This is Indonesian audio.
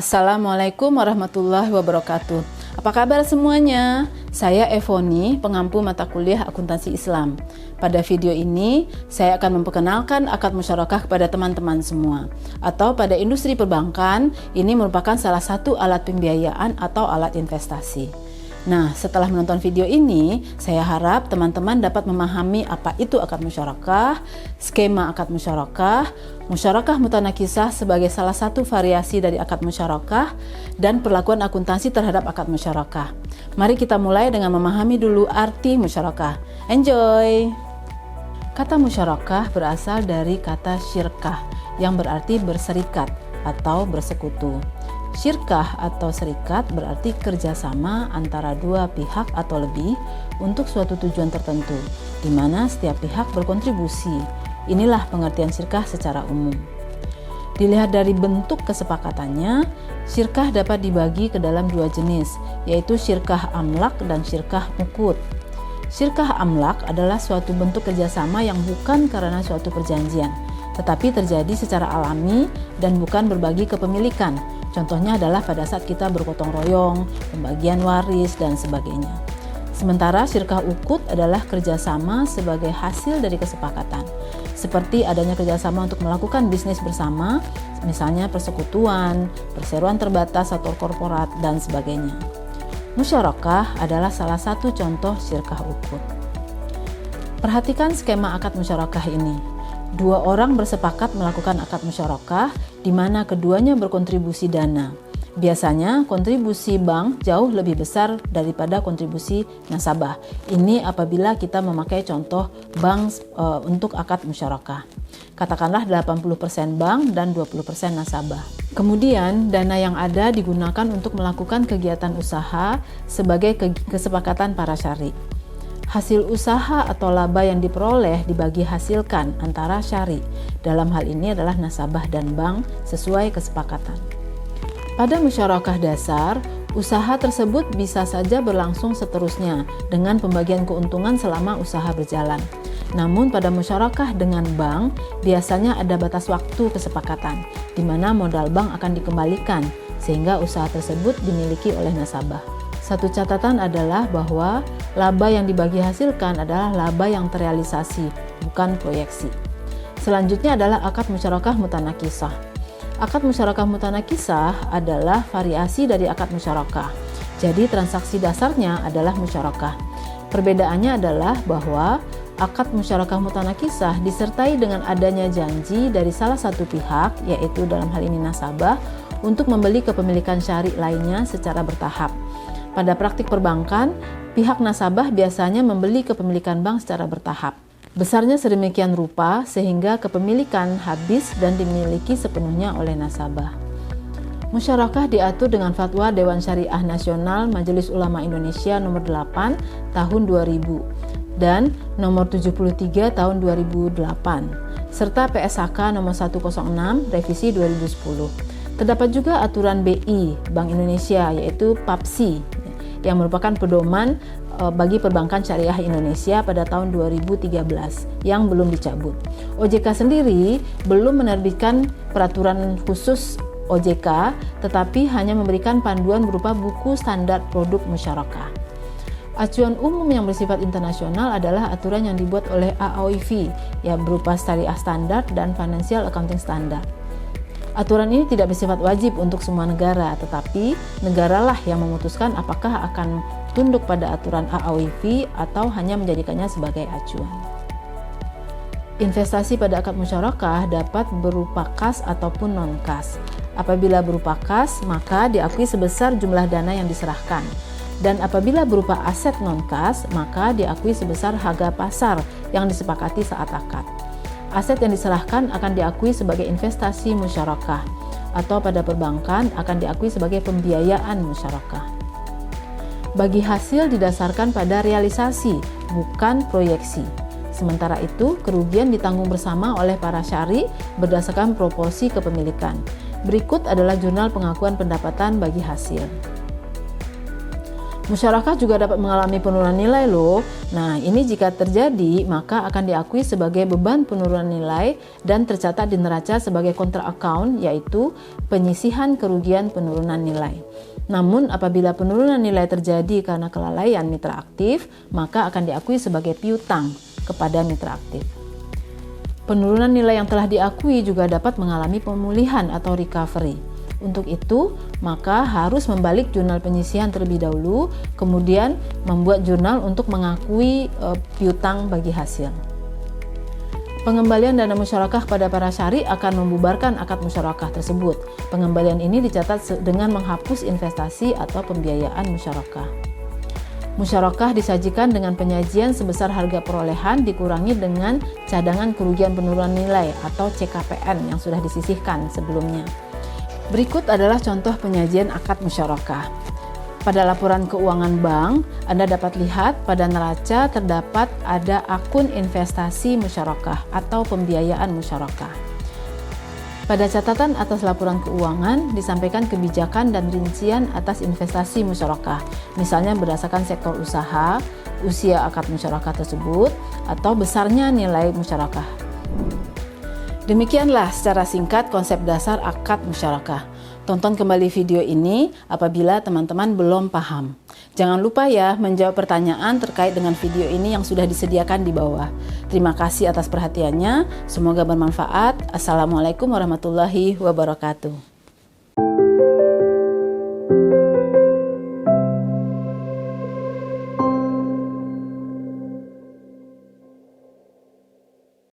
Assalamualaikum warahmatullahi wabarakatuh. Apa kabar semuanya? Saya Evoni, pengampu mata kuliah Akuntansi Islam. Pada video ini, saya akan memperkenalkan akad musyarakah kepada teman-teman semua. Atau pada industri perbankan, ini merupakan salah satu alat pembiayaan atau alat investasi. Nah, setelah menonton video ini, saya harap teman-teman dapat memahami apa itu akad musyarakah, skema akad musyarakah, musyarakah mutanakisah sebagai salah satu variasi dari akad musyarakah, dan perlakuan akuntansi terhadap akad musyarakah. Mari kita mulai dengan memahami dulu arti musyarakah. Enjoy! Kata musyarakah berasal dari kata syirkah yang berarti berserikat atau bersekutu. Syirkah atau serikat berarti kerjasama antara dua pihak atau lebih untuk suatu tujuan tertentu, di mana setiap pihak berkontribusi. Inilah pengertian syirkah secara umum. Dilihat dari bentuk kesepakatannya, syirkah dapat dibagi ke dalam dua jenis, yaitu syirkah amlak dan syirkah ukut. Syirkah amlak adalah suatu bentuk kerjasama yang bukan karena suatu perjanjian, tetapi terjadi secara alami dan bukan berbagi kepemilikan. Contohnya adalah pada saat kita bergotong royong, pembagian waris, dan sebagainya. Sementara syirkah ukut adalah kerjasama sebagai hasil dari kesepakatan, seperti adanya kerjasama untuk melakukan bisnis bersama, misalnya persekutuan, perseroan terbatas atau korporat, dan sebagainya. Musyarakah adalah salah satu contoh syirkah ukut. Perhatikan skema akad musyarakah ini. Dua orang bersepakat melakukan akad musyarakah di mana keduanya berkontribusi dana. Biasanya kontribusi bank jauh lebih besar daripada kontribusi nasabah. Ini apabila kita memakai contoh bank untuk akad musyarakah. Katakanlah 80% bank dan 20% nasabah. Kemudian dana yang ada digunakan untuk melakukan kegiatan usaha sebagai kesepakatan para syari. Hasil usaha atau laba yang diperoleh dibagi hasilkan antara syari. Dalam hal ini adalah nasabah dan bank sesuai kesepakatan. Pada musyarakah dasar, usaha tersebut bisa saja berlangsung seterusnya dengan pembagian keuntungan selama usaha berjalan. Namun pada musyarakah dengan bank, biasanya ada batas waktu kesepakatan, di mana modal bank akan dikembalikan, sehingga usaha tersebut dimiliki oleh nasabah. Satu catatan adalah bahwa laba yang dibagi hasilkan adalah laba yang terrealisasi, bukan proyeksi. Selanjutnya adalah akad musyarakah mutanakisah. Akad musyarakah mutanakisah adalah variasi dari akad musyarakah. Jadi transaksi dasarnya adalah musyarakah. Perbedaannya adalah bahwa akad musyarakah mutanakisah disertai dengan adanya janji dari salah satu pihak, yaitu dalam hal ini nasabah, untuk membeli kepemilikan syari lainnya secara bertahap. Pada praktik perbankan, pihak nasabah biasanya membeli kepemilikan bank secara bertahap. Besarnya sedemikian rupa sehingga kepemilikan habis dan dimiliki sepenuhnya oleh nasabah. Musyarakah diatur dengan Fatwa Dewan Syariah Nasional Majelis Ulama Indonesia nomor 8 tahun 2000 dan nomor 73 tahun 2008 serta PSHK nomor 106 revisi 2010. Terdapat juga aturan BI Bank Indonesia yaitu PAPSI yang merupakan pedoman bagi perbankan syariah Indonesia pada tahun 2013 yang belum dicabut. OJK sendiri belum menerbitkan peraturan khusus OJK, tetapi hanya memberikan panduan berupa buku standar produk musyarakah. Acuan umum yang bersifat internasional adalah aturan yang dibuat oleh AAOIV yang berupa Syariah Standard dan Financial Accounting Standard. Aturan ini tidak bersifat wajib untuk semua negara, tetapi negaralah yang memutuskan apakah akan tunduk pada aturan AAOIV atau hanya menjadikannya sebagai acuan. Investasi pada akad musyarakah dapat berupa kas ataupun non-kas. Apabila berupa kas, maka diakui sebesar jumlah dana yang diserahkan. Dan apabila berupa aset non-kas, maka diakui sebesar harga pasar yang disepakati saat akad. Aset yang diserahkan akan diakui sebagai investasi musyarakah atau pada perbankan akan diakui sebagai pembiayaan musyarakah. Bagi hasil didasarkan pada realisasi, bukan proyeksi. Sementara itu, kerugian ditanggung bersama oleh para syari berdasarkan proporsi kepemilikan. Berikut adalah jurnal pengakuan pendapatan bagi hasil. Musyarakah juga dapat mengalami penurunan nilai loh. Nah, ini jika terjadi maka akan diakui sebagai beban penurunan nilai dan tercatat di neraca sebagai kontra account, yaitu penyisihan kerugian penurunan nilai. Namun apabila penurunan nilai terjadi karena kelalaian mitra aktif, maka akan diakui sebagai piutang kepada mitra aktif. Penurunan nilai yang telah diakui juga dapat mengalami pemulihan atau recovery. Untuk itu, maka harus membalik jurnal penyisihan terlebih dahulu, kemudian membuat jurnal untuk mengakui piutang bagi hasil. Pengembalian dana musyarakah pada para syari akan membubarkan akad musyarakah tersebut. Pengembalian ini dicatat dengan menghapus investasi atau pembiayaan musyarakah. Musyarakah disajikan dengan penyajian sebesar harga perolehan dikurangi dengan cadangan kerugian penurunan nilai atau CKPN yang sudah disisihkan sebelumnya. Berikut adalah contoh penyajian akad musyarakah. Pada laporan keuangan bank, Anda dapat lihat pada neraca terdapat ada akun investasi musyarakah atau pembiayaan musyarakah. Pada catatan atas laporan keuangan disampaikan kebijakan dan rincian atas investasi musyarakah, misalnya berdasarkan sektor usaha, usia akad musyarakah tersebut, atau besarnya nilai musyarakah. Demikianlah secara singkat konsep dasar akad musyarakah. Tonton kembali video ini apabila teman-teman belum paham. Jangan lupa ya menjawab pertanyaan terkait dengan video ini yang sudah disediakan di bawah. Terima kasih atas perhatiannya. Semoga bermanfaat. Assalamualaikum warahmatullahi wabarakatuh.